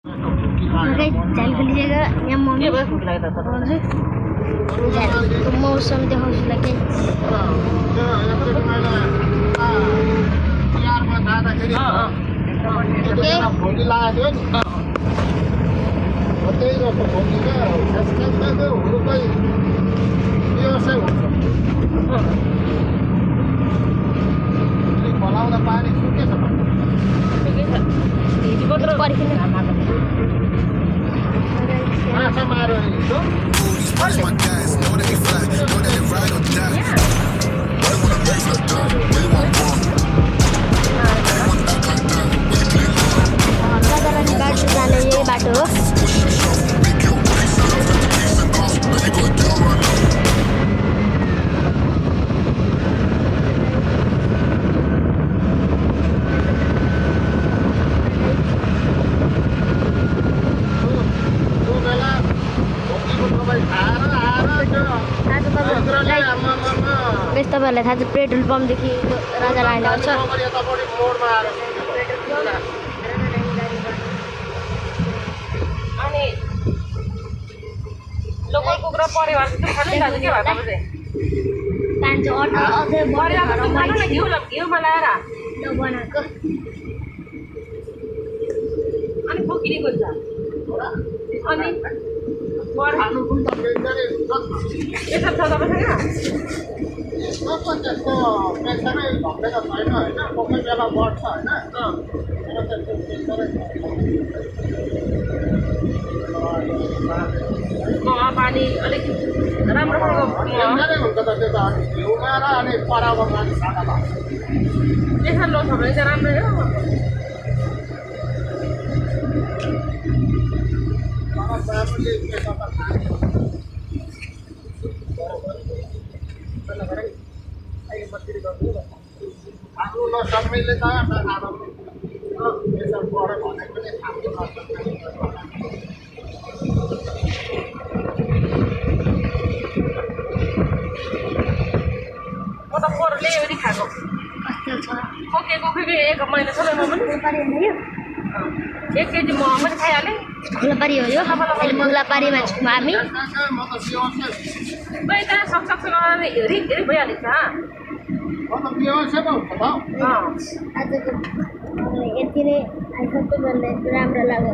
झाल खोलिसक्यो यहाँ मम्मी झालको मौसम देखाउँछु लागि पानी सुकेछ बाटो जाने यही बाटो हो तपाईँहरूलाई थाहा छ पेट्रोल पम्पदेखि राजा रानी आउँछ अनि लोकल कुखुरा परिवार चाहिँ खानु नि दाजु के भयो तपाईँ चाहिँ घिउमा लाएर बनाएको अनि पोखिएको छ अनि यता छ तपाईँसँग त्यस्तो प्रेसरै घट्दैन छैन होइन कोही बेला बढ्छ होइन पानी अलिक राम्रो हुन्छ त त्यो त घिउमा र अनि परावमा सादा लाग्छ त्यसमा लो छ भने चाहिँ राम्रै हो आफ्नो नसक्नेले त यसो पढ भने पनि थाम्नु नसक्ने म त पोहोर ल्यायो खाएको खोकेको खोके 1 महिना छ म पनि 1 केजी म पनि खाइहालेँ खोलापारी हो यो खोलापारीमा छौँ हामी त सक्छ हेरि भइहाल्छ आजको यति नै आइसक्यो भन्दा राम्रो लाग्यो